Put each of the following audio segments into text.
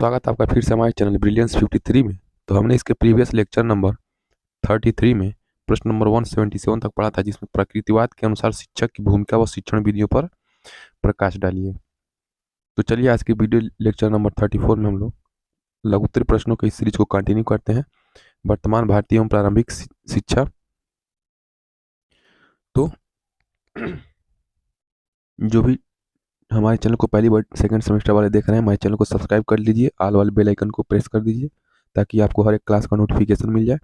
स्वागत है आपका फिर से हमारे चैनल ब्रिलियंस 53 में। तो हमने इसके प्रीवियस लेक्चर नंबर 33 में प्रश्न नंबर 177 तक पढ़ा था, जिसमें प्रकृतिवाद के अनुसार शिक्षक की भूमिका व शिक्षण विधियों पर प्रकाश डालिए। तो चलिए आज के वीडियो लेक्चर नंबर 34 में हम लोग लघुत्तरीय प्रश्नों के इस सीरीज को कंटिन्यू करते हैं, वर्तमान भारतीय एवं प्रारंभिक शिक्षा। तो जो भी हमारे चैनल को पहली बार सेकंड सेमेस्टर वाले देख रहे हैं, हमारे चैनल को सब्सक्राइब कर लीजिए, ऑल वाले बेल आइकन को प्रेस कर दीजिए ताकि आपको हर एक क्लास का नोटिफिकेशन मिल जाए।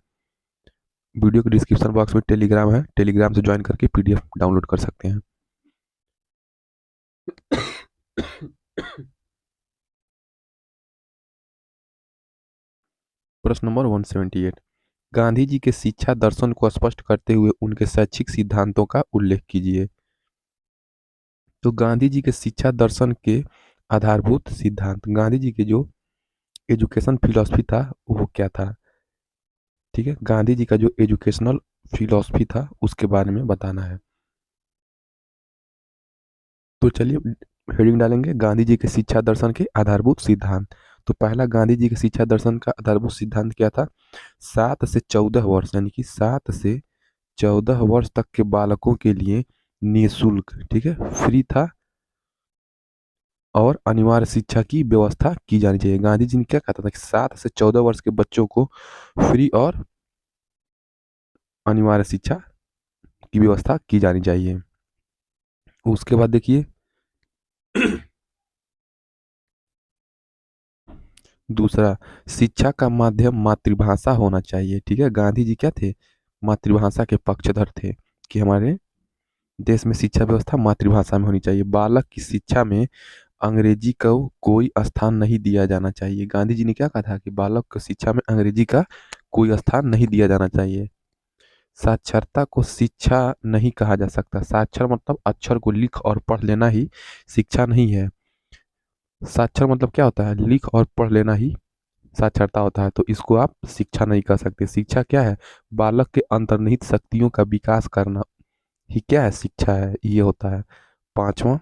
वीडियो के डिस्क्रिप्शन बॉक्स में टेलीग्राम है, टेलीग्राम से ज्वाइन करके पीडीएफ डाउनलोड कर सकते हैं। प्रश्न नंबर 178, गांधी जी के शिक्षा दर्शन को स्पष्ट करते हुए उनके शैक्षिक सिद्धांतों का उल्लेख कीजिए। तो गांधी जी के शिक्षा दर्शन के आधारभूत सिद्धांत, गांधी जी के जो एजुकेशन फिलॉसफी था वो क्या था। ठीक है, गांधी जी का जो एजुकेशनल फिलॉसफी था उसके बारे में बताना है। तो चलिए हेडिंग डालेंगे, गांधी जी के शिक्षा दर्शन के आधारभूत सिद्धांत। तो पहला गांधी जी के शिक्षा दर्शन का आधारभूत सिद्धांत क्या था? 7 से 14 वर्ष, यानी कि 7 से 14 वर्ष तक के बालकों के लिए निःशुल्क, ठीक है, फ्री था और अनिवार्य शिक्षा की व्यवस्था की जानी चाहिए। गांधी जी ने क्या कहा था कि 7 से 14 वर्ष के बच्चों को फ्री और अनिवार्य शिक्षा की व्यवस्था की जानी चाहिए। उसके बाद देखिए दूसरा, शिक्षा का माध्यम मातृभाषा होना चाहिए। ठीक है, गांधी जी क्या थे? मातृभाषा के पक्षधर थे कि हमारे देश में शिक्षा व्यवस्था मातृभाषा में होनी चाहिए। बालक की शिक्षा में अंग्रेजी को कोई स्थान नहीं दिया जाना चाहिए। गांधी जी ने क्या कहा था कि बालक की शिक्षा में अंग्रेजी का कोई स्थान नहीं दिया जाना चाहिए। साक्षरता को शिक्षा नहीं कहा जा सकता। साक्षर मतलब अक्षर को लिख और पढ़ लेना ही शिक्षा नहीं है। साक्षर मतलब क्या होता है? लिख और पढ़ लेना ही साक्षरता होता है। तो इसको आप शिक्षा नहीं कह सकते। शिक्षा क्या है? बालक के अंतर्निहित शक्तियों का विकास करना ही क्या है? शिक्षा है, ये होता है। पांचवा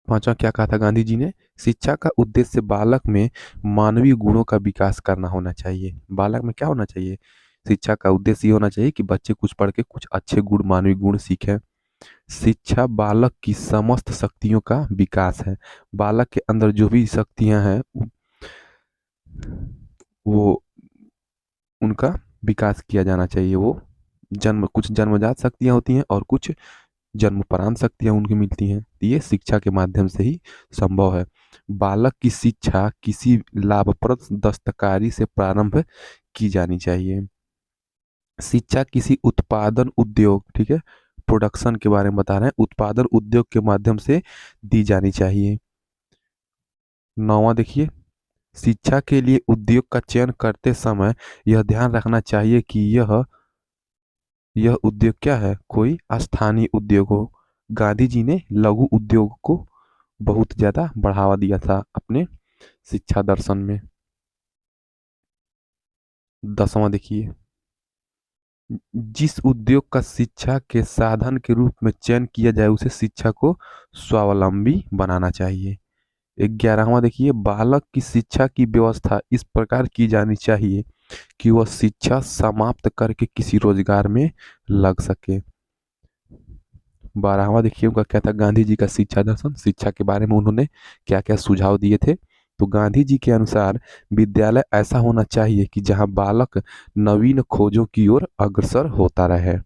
पांचवा क्या कहा था गांधी जी ने? शिक्षा का उद्देश्य बालक में मानवीय गुणों का विकास करना होना चाहिए। बालक में क्या होना चाहिए? शिक्षा का उद्देश्य ये होना चाहिए कि बच्चे कुछ पढ़ के कुछ अच्छे गुण, मानवीय गुण सीखें। शिक्षा बालक की समस्त शक्तियों का विकास है। बालक के अंदर जो भी शक्तियां हैं वो उनका विकास किया जाना चाहिए। वो कुछ जन्मजात शक्तियां होती हैं और कुछ जन्मपरांत शक्तियां उनकी मिलती हैं। ये शिक्षा के माध्यम से ही संभव है। बालक की शिक्षा किसी लाभप्रद दस्तकारी से प्रारंभ की जानी चाहिए। शिक्षा किसी उत्पादन उद्योग, ठीक है, प्रोडक्शन के बारे में बता रहे हैं, उत्पादन उद्योग के माध्यम से दी जानी चाहिए। नौवां देखिए, शिक्षा के लिए उद्योग का चयन करते समय यह ध्यान रखना चाहिए कि यह उद्योग क्या है? कोई स्थानीय उद्योग हो। गांधी जी ने लघु उद्योग को बहुत ज्यादा बढ़ावा दिया था अपने शिक्षा दर्शन में। 10वां देखिए, जिस उद्योग का शिक्षा के साधन के रूप में चयन किया जाए उसे शिक्षा को स्वावलंबी बनाना चाहिए। 11वां देखिए, बालक की शिक्षा की व्यवस्था इस प्रकार की जानी चाहिए कि वह शिक्षा समाप्त करके किसी रोजगार में लग सके। 12वां देखिए उनका क्या था? गांधी जी का शिक्षा दर्शन, शिक्षा के बारे में उन्होंने क्या क्या सुझाव दिए थे। तो गांधी जी के अनुसार विद्यालय ऐसा होना चाहिए कि जहां बालक नवीन खोजों की ओर अग्रसर होता रहे।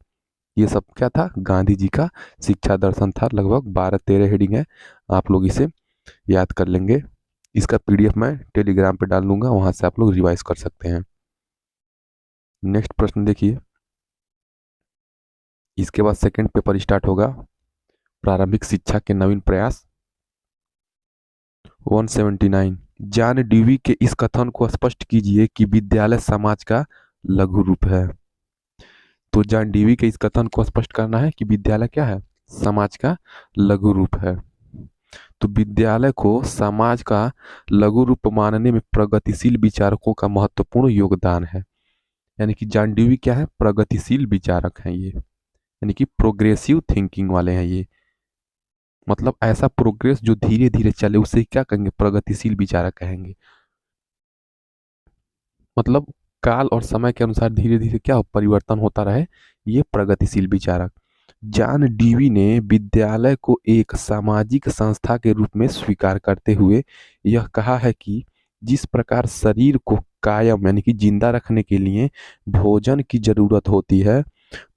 ये सब क्या था? गांधी जी का शिक्षा दर्शन था। लगभग 12-13 हेडिंग है, आप लोग इसे याद कर लेंगे। इसका पीडीएफ मैं टेलीग्राम पे डाल दूंगा, वहां से आप लोग रिवाइज कर सकते हैं। नेक्स्ट प्रश्न देखिए, इसके बाद सेकंड पेपर स्टार्ट होगा, प्रारंभिक शिक्षा के नवीन प्रयास। 179, जॉन ड्यूवी के इस कथन को स्पष्ट कीजिए कि विद्यालय समाज का लघु रूप है। तो जॉन ड्यूवी के इस कथन को स्पष्ट करना है कि विद्यालय क्या है? समाज का लघु रूप है। तो विद्यालय को समाज का लघु रूप मानने में प्रगतिशील विचारकों का महत्वपूर्ण योगदान है। यानी कि जॉन ड्यूवी क्या है? प्रगतिशील विचारक हैं ये, यानी कि प्रोग्रेसिव थिंकिंग वाले हैं ये। मतलब ऐसा प्रोग्रेस जो धीरे धीरे चले उसे क्या कहेंगे, प्रगतिशील विचारक कहेंगे। मतलब काल और समय के अनुसार धीरे धीरे क्या परिवर्तन होता रहे, ये प्रगतिशील विचारक। जॉन डीवी ने विद्यालय को एक सामाजिक संस्था के रूप में स्वीकार करते हुए यह कहा है कि जिस प्रकार शरीर को कायम यानी कि जिंदा रखने के लिए भोजन की जरूरत होती है,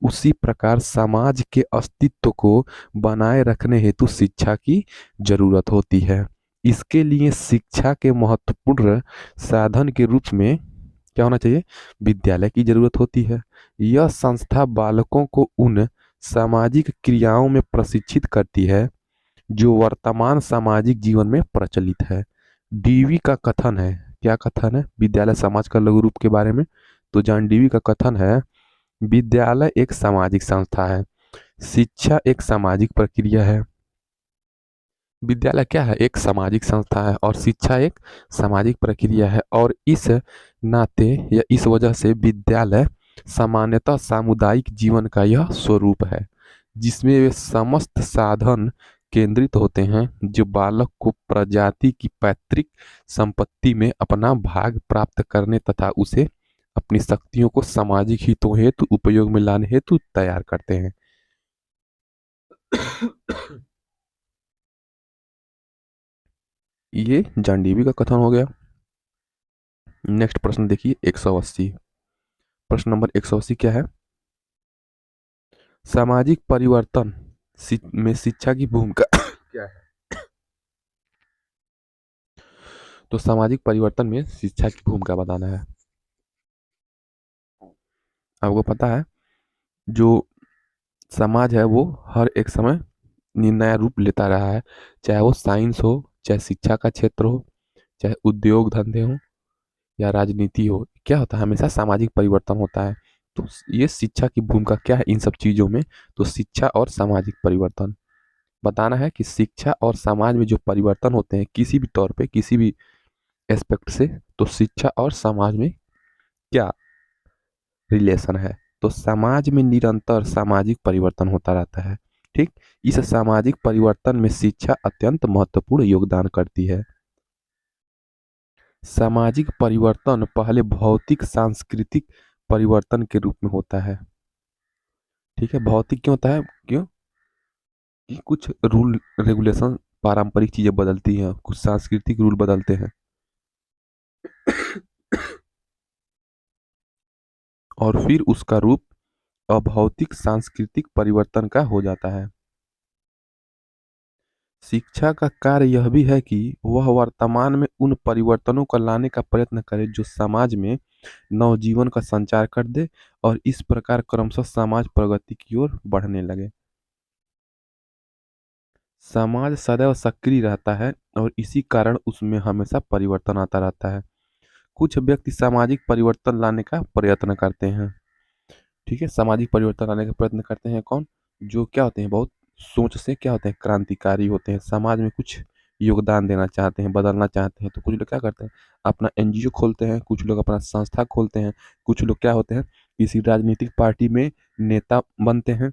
उसी प्रकार समाज के अस्तित्व को बनाए रखने हेतु शिक्षा की जरूरत होती है। इसके लिए शिक्षा के महत्वपूर्ण साधन के रूप में क्या होना चाहिए, विद्यालय की जरूरत होती है। यह संस्था बालकों को उन सामाजिक क्रियाओं में प्रशिक्षित करती है जो वर्तमान सामाजिक जीवन में प्रचलित है। डीवी का कथन है, क्या कथन है विद्यालय समाज का लघु रूप के बारे में, तो जॉन डीवी का कथन है, विद्यालय एक सामाजिक संस्था है, शिक्षा एक सामाजिक प्रक्रिया है। विद्यालय क्या है, एक सामाजिक संस्था है और शिक्षा एक सामाजिक प्रक्रिया है, और इस नाते या इस वजह से विद्यालय सामान्यतः सामुदायिक जीवन का यह स्वरूप है जिसमें वे समस्त साधन केंद्रित होते हैं जो बालक को प्रजाति की पैतृक संपत्ति में अपना भाग प्राप्त करने तथा उसे अपनी शक्तियों को सामाजिक हितों हेतु उपयोग में लाने हेतु तैयार करते हैं। ये जॉन डीवी का कथन हो गया। नेक्स्ट प्रश्न देखिए 180। प्रश्न नंबर 180 क्या है, सामाजिक परिवर्तन में शिक्षा की भूमिका क्या है। तो सामाजिक परिवर्तन में शिक्षा की भूमिका बताना है। आपको पता है जो समाज है वो हर एक समय नया रूप लेता रहा है, चाहे वो साइंस हो, चाहे शिक्षा का क्षेत्र हो, चाहे उद्योग धंधे हो या राजनीति हो, क्या होता है हमेशा सामाजिक परिवर्तन होता है। तो ये शिक्षा की भूमिका क्या है इन सब चीज़ों में, तो शिक्षा और सामाजिक परिवर्तन बताना है कि शिक्षा और समाज में जो परिवर्तन होते हैं किसी भी तौर पे किसी भी एस्पेक्ट से, तो शिक्षा और समाज में क्या रिलेशन है। तो समाज में निरंतर सामाजिक परिवर्तन होता रहता है, ठीक। इस सामाजिक परिवर्तन में शिक्षा अत्यंत महत्वपूर्ण योगदान करती है। सामाजिक परिवर्तन पहले भौतिक सांस्कृतिक परिवर्तन के रूप में होता है, ठीक है। भौतिक क्यों होता है, क्यों कि कुछ रूल रेगुलेशन पारंपरिक चीजें बदलती हैं, कुछ सांस्कृतिक रूल बदलते हैं, और फिर उसका रूप अभौतिक सांस्कृतिक परिवर्तन का हो जाता है। शिक्षा का कार्य यह भी है कि वह वर्तमान में उन परिवर्तनों को लाने का प्रयत्न करे जो समाज में नवजीवन का संचार कर दे और इस प्रकार क्रमशः समाज प्रगति की ओर बढ़ने लगे। समाज सदैव सक्रिय रहता है और इसी कारण उसमें हमेशा परिवर्तन आता रहता है। कुछ व्यक्ति सामाजिक परिवर्तन लाने का प्रयत्न करते हैं, ठीक है। सामाजिक परिवर्तन लाने का प्रयत्न करते हैं कौन, जो क्या होते हैं बहुत सोच से क्या होते हैं, क्रांतिकारी होते हैं, समाज में कुछ योगदान देना चाहते हैं, बदलना चाहते हैं। तो कुछ लोग क्या करते हैं, अपना एनजीओ खोलते हैं, कुछ लोग अपना संस्था खोलते हैं, कुछ लोग क्या होते हैं किसी राजनीतिक पार्टी में नेता बनते हैं,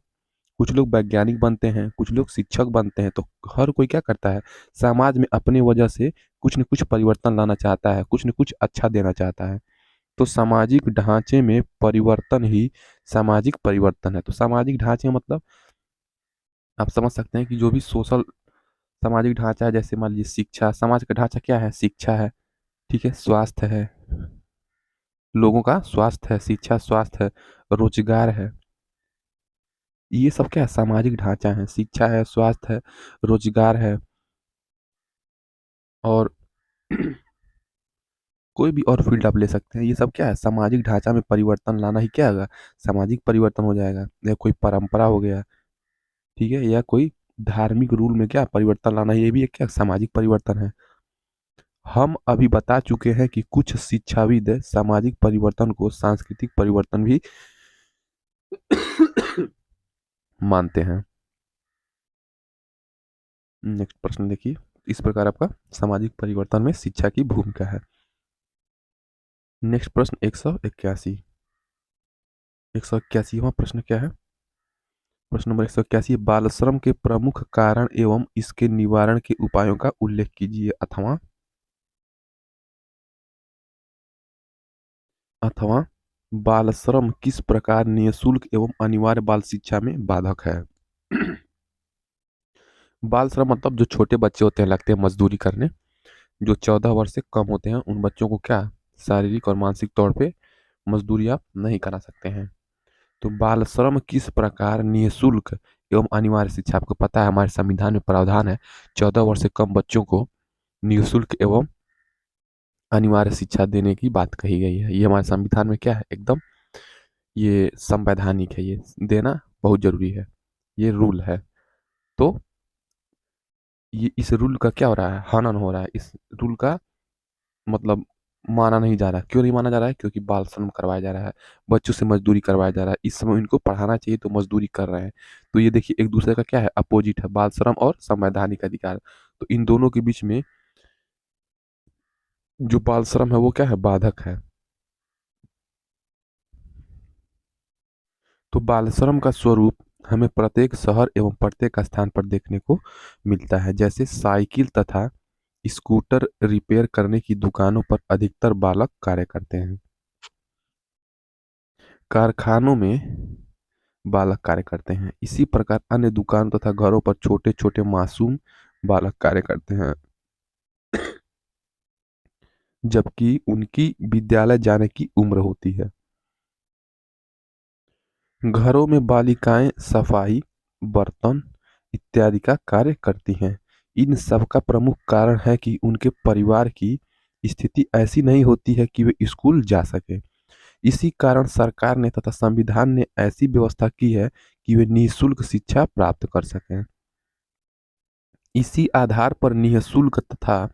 कुछ लोग वैज्ञानिक बनते हैं, कुछ लोग शिक्षक बनते हैं। तो हर कोई क्या करता है, समाज में अपनी वजह से कुछ न कुछ परिवर्तन लाना चाहता है, कुछ न कुछ अच्छा देना चाहता है। तो सामाजिक ढांचे में परिवर्तन ही सामाजिक परिवर्तन है। तो सामाजिक ढांचे मतलब आप समझ सकते हैं कि जो भी सोशल सामाजिक ढांचा है, जैसे मान लीजिए शिक्षा, समाज का ढांचा क्या है, शिक्षा है, ठीक है, स्वास्थ्य है, लोगों का स्वास्थ्य है, शिक्षा स्वास्थ्य है, रोजगार है, ये सब क्या है सामाजिक ढांचा है, शिक्षा है, स्वास्थ्य है, रोजगार है, और कोई भी और फील्ड आप ले सकते हैं। ये सब क्या है सामाजिक ढांचा में परिवर्तन लाना ही क्या होगा, सामाजिक परिवर्तन हो जाएगा। या कोई परंपरा हो गया, ठीक है, या कोई धार्मिक रूल में क्या परिवर्तन लाना, ये भी एक क्या सामाजिक परिवर्तन है। हम अभी बता चुके हैं कि कुछ शिक्षाविद सामाजिक परिवर्तन को सांस्कृतिक परिवर्तन भी मानते हैं। नेक्स्ट प्रश्न देखिए, इस प्रकार आपका सामाजिक परिवर्तन में शिक्षा की भूमिका है। नेक्स्ट प्रश्न 181। 181वां प्रश्न क्या है, प्रश्न नंबर 181, बाल श्रम के प्रमुख कारण एवं इसके निवारण के उपायों का उल्लेख कीजिए। अथवा अथवा बाल श्रम किस प्रकार निःशुल्क एवं अनिवार्य बाल शिक्षा में बाधक है। बाल श्रम मतलब जो छोटे बच्चे होते हैं, लगते हैं मजदूरी करने, जो 14 वर्ष से कम होते हैं, उन बच्चों को क्या शारीरिक और मानसिक तौर पे मजदूरी आप नहीं करा सकते हैं। तो बाल श्रम किस प्रकार निःशुल्क एवं अनिवार्य शिक्षा, आपको पता है हमारे संविधान में प्रावधान है 14 वर्ष से कम बच्चों को निःशुल्क एवं अनिवार्य शिक्षा देने की बात कही गई है। ये हमारे संविधान में क्या है, एकदम ये संवैधानिक है, ये देना बहुत जरूरी है, ये रूल है। तो ये इस रूल का क्या हो रहा है, हनन हो रहा है, इस रूल का मतलब माना नहीं जा रहा। क्यों नहीं माना जा रहा है? क्योंकि बाल श्रम करवाया जा रहा है, बच्चों से मजदूरी करवाया जा रहा है। इस समय इनको पढ़ाना चाहिए तो मजदूरी कर रहे हैं। तो ये देखिए एक दूसरे का क्या है, अपोजिट है, बाल श्रम और संवैधानिक अधिकार। तो इन दोनों के बीच में जो बाल श्रम है वो क्या है, बाधक है। तो बाल श्रम का स्वरूप हमें प्रत्येक शहर एवं प्रत्येक स्थान पर देखने को मिलता है। जैसे साइकिल तथा स्कूटर रिपेयर करने की दुकानों पर अधिकतर बालक कार्य करते हैं। कारखानों में बालक कार्य करते हैं। इसी प्रकार अन्य दुकानों तथा घरों पर छोटे छोटे मासूम बालक कार्य करते हैं, जबकि उनकी विद्यालय जाने की उम्र होती है। घरों में बालिकाएं सफाई, बर्तन इत्यादि का कार्य करती हैं। इन सब का प्रमुख कारण है कि उनके परिवार की स्थिति ऐसी नहीं होती है कि वे स्कूल जा सके। इसी कारण सरकार ने तथा संविधान ने ऐसी व्यवस्था की है कि वे निःशुल्क शिक्षा प्राप्त कर सकें। इसी आधार पर निःशुल्क तथा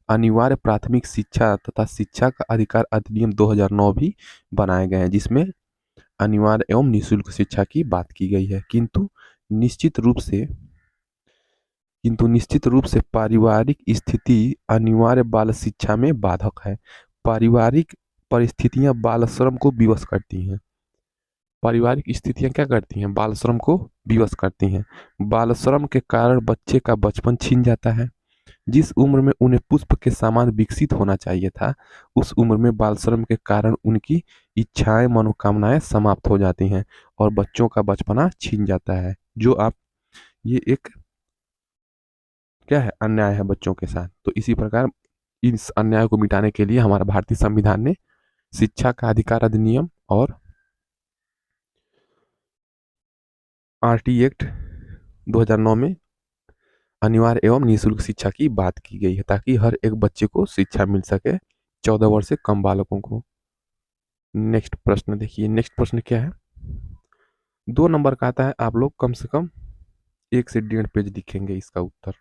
अनिवार्य प्राथमिक शिक्षा तथा शिक्षा का अधिकार अधिनियम 2009 भी बनाए गए हैं, जिसमें अनिवार्य एवं निःशुल्क शिक्षा की बात की गई है। निश्चित रूप से किंतु निश्चित रूप से पारिवारिक स्थिति अनिवार्य बाल शिक्षा में बाधक है। पारिवारिक परिस्थितियां बाल श्रम को विवश करती हैं। पारिवारिक स्थितियां क्या करती हैं, बाल श्रम को विवश करती हैं। बाल श्रम के कारण बच्चे का बचपन छीन जाता है। जिस उम्र में उन्हें पुष्प के समान विकसित होना चाहिए था, उस उम्र में बाल श्रम के कारण उनकी इच्छाएं मनोकामनाएं समाप्त हो जाती हैं और बच्चों का बचपना छीन जाता है। जो आप ये एक क्या है, अन्याय है बच्चों के साथ। तो इसी प्रकार इस अन्याय को मिटाने के लिए हमारा भारतीय संविधान ने शिक्षा का अधिकार अधिनियम और आरटी एक्ट 2009 में अनिवार्य एवं निःशुल्क शिक्षा की बात की गई है, ताकि हर एक बच्चे को शिक्षा मिल सके, 14 वर्ष से कम बालकों को। नेक्स्ट प्रश्न देखिए, नेक्स्ट प्रश्न क्या है, 2 नंबर का आता है। आप लोग कम से कम 1 से 1.5 पेज लिखेंगे इसका उत्तर।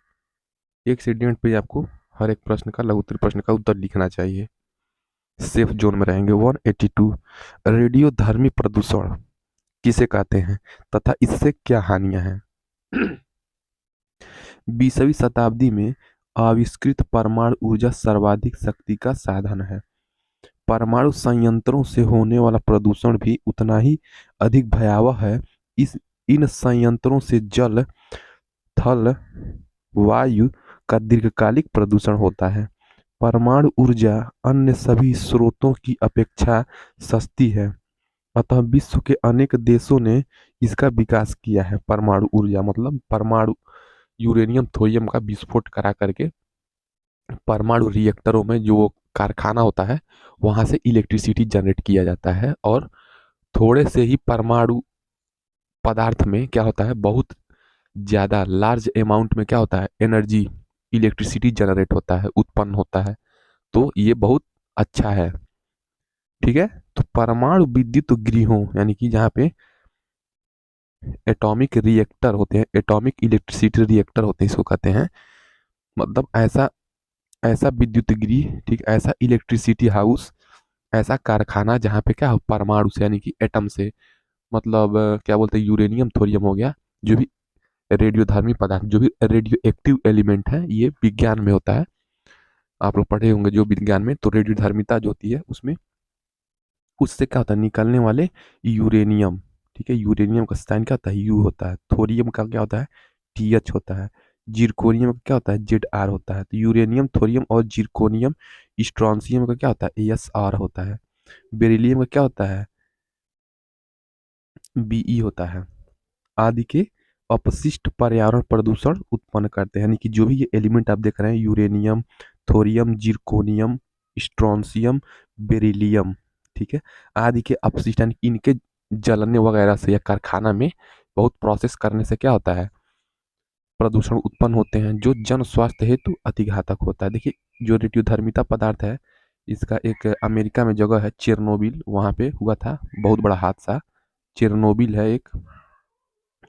1 से 1.5 पेज आपको हर एक प्रश्न का, लघु उत्तरीय प्रश्न का उत्तर लिखना चाहिए। सेफ जोन में रहेंगे। 182, रेडियो धर्मी प्रदूषण किसे कहते हैं तथा इससे क्या हानियां हैं। 20वीं शताब्दी में आविष्कृत परमाणु ऊर्जा सर्वाधिक शक्ति का साधन है। परमाणु संयंत्रों से होने वाला प्रदूषण भी उतना ही अधिक भयावह है। इस इन संयंत्रों से जल, थल, वायु का दीर्घकालिक प्रदूषण होता है। परमाणु ऊर्जा अन्य सभी स्रोतों की अपेक्षा सस्ती है, अतः विश्व के अनेक देशों ने इसका विकास किया है। परमाणु ऊर्जा मतलब परमाणु यूरेनियम थोरियम का विस्फोट करा करके परमाणु रिएक्टरों में जो कारखाना होता है वहां से इलेक्ट्रिसिटी जनरेट किया जाता है, और थोड़े से ही परमाणु पदार्थ में क्या होता है, बहुत ज़्यादा लार्ज अमाउंट में क्या होता है, एनर्जी, इलेक्ट्रिसिटी जनरेट होता है, उत्पन्न होता है। तो ये बहुत अच्छा है, ठीक है। तो परमाणु विद्युत गृहों यानी कि जहाँ पे एटॉमिक रिएक्टर होते हैं, एटॉमिक इलेक्ट्रिसिटी रिएक्टर होते हैं, इसको कहते हैं। मतलब ऐसा ऐसा विद्युत गृह, ठीक, ऐसा इलेक्ट्रिसिटी हाउस, ऐसा कारखाना जहाँ पे क्या हो, परमाणु से यानी कि एटम से, मतलब क्या बोलते हैं, यूरेनियम थोरियम हो गया, जो भी रेडियोधर्मी पदार्थ, जो भी रेडियो एक्टिव एलिमेंट है, ये विज्ञान में होता है। आप लोग पढ़े होंगे जो विज्ञान में, तो रेडियोधर्मिता जो होती है उसमें उससे क्या होता है, निकलने वाले यूरेनियम, ठीक है, यूरेनियम का साइन क्या होता है, यू होता है। थोरियम का क्या होता है, टी एच होता है। जिरकोनियम का क्या होता है, जेड आर होता है। तो यूरेनियम, थोरियम और जिरकोनियम, स्ट्रॉन्सियम का क्या होता है, एस आर होता है। बेरिलियम का क्या होता है, बीई होता है। आदि के अपशिष्ट पर्यावरण प्रदूषण उत्पन्न करते हैं, यानी कि जो भी ये एलिमेंट आप देख रहे हैं, uranium, thorium, zirconium, strontium, beryllium, ठीक है, आदि के अपशिष्ट, यानी कि इनके जलने वगैरह से या कारखाना में बहुत प्रोसेस करने से क्या होता है, प्रदूषण उत्पन्न होते हैं, जो जन स्वास्थ्य हेतु अति घातक होता है। देखिए, जो रेडियोधर्मिता पदार्थ है, इसका एक अमेरिका में जगह है चेरनोबिल, वहाँ पे हुआ था बहुत बड़ा हादसा। चेरनोबिल है एक,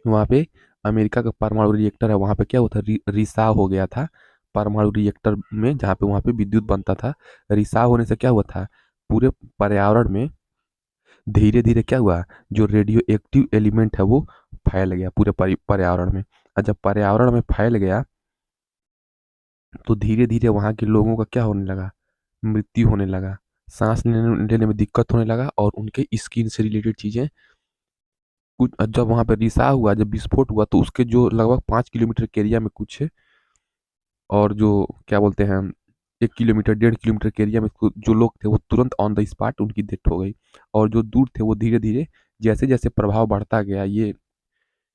वहाँ पे अमेरिका का परमाणु रिएक्टर है, वहाँ पे क्या हुआ था, रिसाव हो गया था परमाणु रिएक्टर में, जहाँ पे वहाँ पे विद्युत बनता था। रिसाव होने से क्या हुआ था, पूरे पर्यावरण में धीरे धीरे क्या हुआ, जो रेडियो एक्टिव एलिमेंट है वो फैल गया पूरे पर्यावरण में। और जब पर्यावरण में फैल गया तो धीरे धीरे वहाँ के लोगों का क्या होने लगा, मृत्यु होने लगा, सांस लेने में दिक्कत होने लगा, और उनके स्किन से रिलेटेड चीज़ें कुछ। जब वहाँ पे रिसाव हुआ, जब विस्फोट हुआ, तो उसके जो लगभग 5 किलोमीटर के एरिया में कुछ है, और जो क्या बोलते हैं, 1 किलोमीटर 1.5 किलोमीटर के एरिया में जो लोग थे वो तुरंत ऑन द स्पॉट उनकी डेथ हो गई। और जो दूर थे वो धीरे धीरे, जैसे जैसे प्रभाव बढ़ता गया ये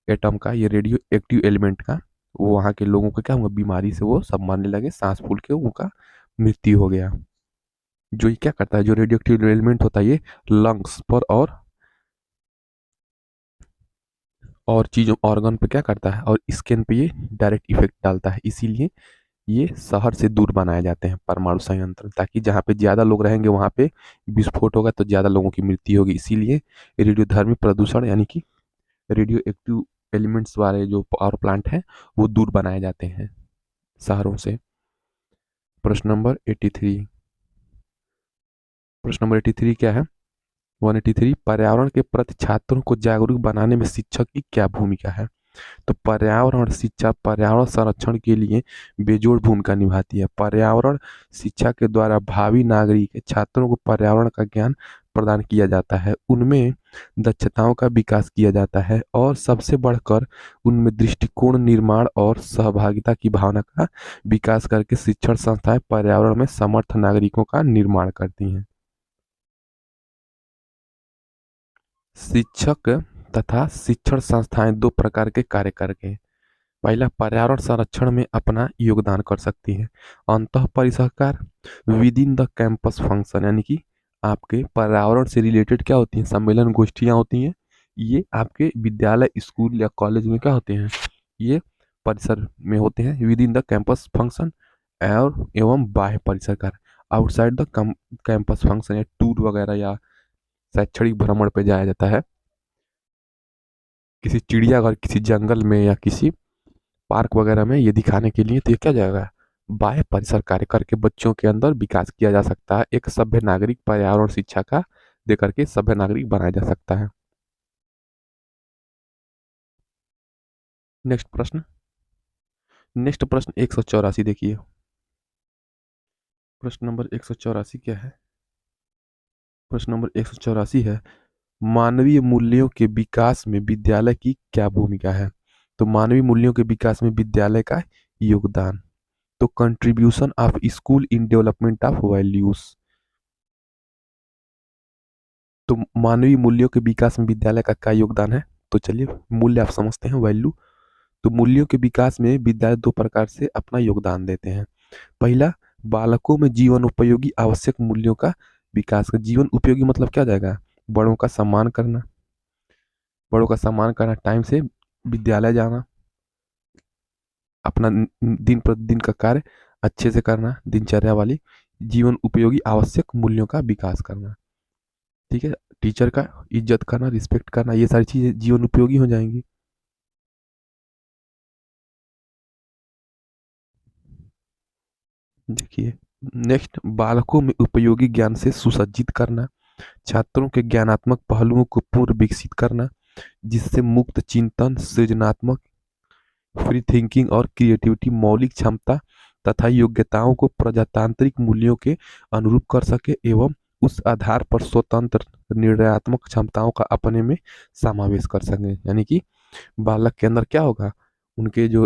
एटम का, ये रेडियो एक्टिव एलिमेंट का, वो वहाँ के लोगों को क्या हुआ, बीमारी से वो सब मरने लगे, सांस फूल के उनका मृत्यु हो गया। जो ये क्या करता है, जो रेडियो एक्टिव एलिमेंट होता है, ये लंग्स पर और चीज़ों ऑर्गन पे क्या करता है, और स्किन पे ये डायरेक्ट इफेक्ट डालता है। इसीलिए ये शहर से दूर बनाए जाते हैं परमाणु संयंत्र, ताकि जहाँ पे ज़्यादा लोग रहेंगे वहाँ पे विस्फोट होगा तो ज़्यादा लोगों की मृत्यु होगी। इसीलिए रेडियोधर्मी प्रदूषण, यानी कि रेडियो एक्टिव एलिमेंट्स वाले जो पावर प्लांट हैं वो दूर बनाए जाते हैं शहरों से। प्रश्न नंबर 83। प्रश्न नंबर 83 क्या है, 183, पर्यावरण के प्रति छात्रों को जागरूक बनाने में शिक्षक की क्या भूमिका है। तो पर्यावरण शिक्षा पर्यावरण संरक्षण के लिए बेजोड़ भूमिका निभाती है। पर्यावरण शिक्षा के द्वारा भावी नागरिक छात्रों को पर्यावरण का ज्ञान प्रदान किया जाता है, उनमें दक्षताओं का विकास किया जाता है, और सबसे बढ़कर उनमें दृष्टिकोण निर्माण और सहभागिता की भावना का विकास करके शिक्षण संस्थाएं पर्यावरण में समर्थ नागरिकों का निर्माण करती हैं। शिक्षक तथा शिक्षण संस्थाएं दो प्रकार के कार्य करके, पहला, पर्यावरण संरक्षण में अपना योगदान कर सकती है। अंतः परिसरकार, within the campus function, यानी कि आपके पर्यावरण से रिलेटेड क्या होती हैं, सम्मेलन गोष्ठियाँ होती हैं, ये आपके विद्यालय स्कूल या कॉलेज में क्या होते हैं, ये परिसर में होते हैं, with in the campus function, और एवं बाह्य परिसर कार्य, आउटसाइड द कैंपस फंक्शन, या टूर वगैरह या शैक्षणिक भ्रमण पे जाया जाता है, किसी चिड़ियाघर, किसी जंगल में या किसी पार्क वगैरह में, ये दिखाने के लिए। तो ये क्या जाएगा, बाह्य परिसर कार्य करके बच्चों के अंदर विकास किया जा सकता है, एक सभ्य नागरिक पर्यावरण शिक्षा का दे करके सभ्य नागरिक बनाया जा सकता है। नेक्स्ट प्रश्न, नेक्स्ट प्रश्न 184 देखिए। प्रश्न नंबर 184 क्या है, प्रश्न नंबर 184 है, मानवीय मूल्यों के विकास में विद्यालय की क्या भूमिका है। तो मानवीय मूल्यों के विकास में विद्यालय का योगदान, तो contribution of school in development of values. तो मानवीय मूल्यों के विकास में विद्यालय का क्या योगदान है, तो चलिए मूल्य आप समझते हैं, वैल्यू। तो मूल्यों के विकास में विद्यालय दो प्रकार से अपना योगदान देते हैं। पहला, बालकों में जीवन उपयोगी आवश्यक मूल्यों का विकास का, जीवन उपयोगी मतलब क्या जाएगा, बड़ों का सम्मान करना, बड़ों का सम्मान करना, टाइम से विद्यालय जाना, अपना दिन प्रतिदिन का कार्य अच्छे से करना, दिनचर्या वाली जीवन उपयोगी आवश्यक मूल्यों का विकास करना, ठीक है, टीचर का इज्जत करना, रिस्पेक्ट करना, ये सारी चीजें जीवन उपयोगी हो जाएंगी। देखिए, नेक्स्ट, बालकों में उपयोगी ज्ञान से सुसज्जित करना, छात्रों के ज्ञानात्मक पहलुओं को पूर्ण विकसित करना, जिससे मुक्त चिंतन, सृजनात्मक, फ्री थिंकिंग और क्रिएटिविटी, मौलिक क्षमता तथा योग्यताओं को प्रजातांत्रिक मूल्यों के अनुरूप कर सके, एवं उस आधार पर स्वतंत्र निर्णयात्मक क्षमताओं का अपने में समावेश कर सकें। यानी कि बालक के अंदर क्या होगा, उनके जो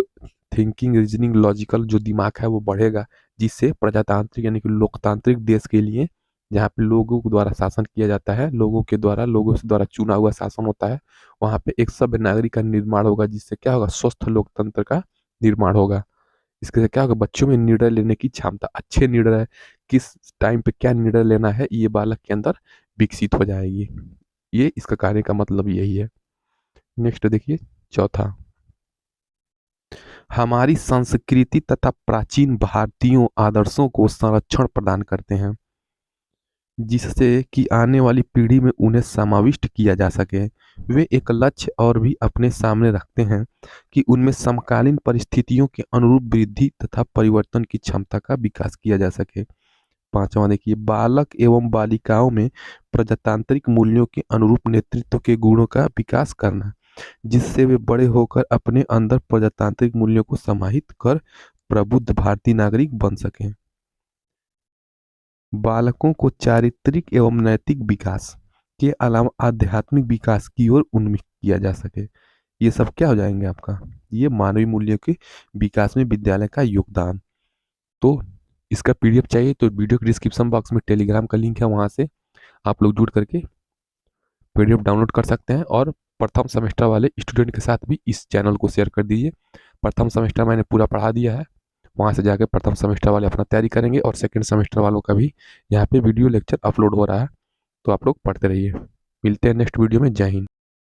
थिंकिंग, रीजनिंग, लॉजिकल जो दिमाग है वो बढ़ेगा, जिससे प्रजातांत्रिक यानी कि लोकतांत्रिक देश के लिए, जहाँ पे लोगों के द्वारा शासन किया जाता है, लोगों के द्वारा, लोगों से द्वारा चुना हुआ शासन होता है, वहाँ पे एक सभ्य नागरिक का निर्माण होगा, जिससे क्या होगा, स्वस्थ लोकतंत्र का निर्माण होगा। इसके से क्या होगा, बच्चों में निर्णय लेने की क्षमता, अच्छे निर्णय, किस टाइम पे क्या निर्णय लेना है, ये बालक के अंदर विकसित हो जाएगी। ये इसका कार्य का मतलब यही है। नेक्स्ट देखिए, चौथा, हमारी संस्कृति तथा प्राचीन भारतीयों आदर्शों को संरक्षण प्रदान करते हैं, जिससे कि आने वाली पीढ़ी में उन्हें समाविष्ट किया जा सके। वे एक लक्ष्य और भी अपने सामने रखते हैं कि उनमें समकालीन परिस्थितियों के अनुरूप वृद्धि तथा परिवर्तन की क्षमता का विकास किया जा सके। पांचवा देखिए, बालक एवं बालिकाओं में प्रजातांत्रिक मूल्यों के अनुरूप नेतृत्व के गुणों का विकास करना, जिससे वे बड़े होकर अपने अंदर प्रजातांत्रिक मूल्यों को समाहित कर प्रबुद्ध भारतीय नागरिक बन सकें। बालकों को चारित्रिक एवं नैतिक विकास के अलावा आध्यात्मिक विकास की ओर उन्मुख किया जा सके। ये सब क्या हो जाएंगे आपका, ये मानवीय मूल्यों के विकास में विद्यालय का योगदान। तो इसका पीडीएफ चाहिए तो वीडियो के डिस्क्रिप्शन बॉक्स में टेलीग्राम का लिंक है, वहाँ से आप लोग जुड़ करके पीडीएफ डाउनलोड कर सकते हैं। और प्रथम सेमेस्टर वाले स्टूडेंट के साथ भी इस चैनल को शेयर कर दीजिए। प्रथम सेमेस्टर मैंने पूरा पढ़ा दिया है, वहाँ से जाकर प्रथम सेमेस्टर वाले अपना तैयारी करेंगे, और सेकंड सेमेस्टर वालों का भी यहाँ पे वीडियो लेक्चर अपलोड हो रहा है, तो आप लोग पढ़ते रहिए। मिलते हैं नेक्स्ट वीडियो में। जय हिंद।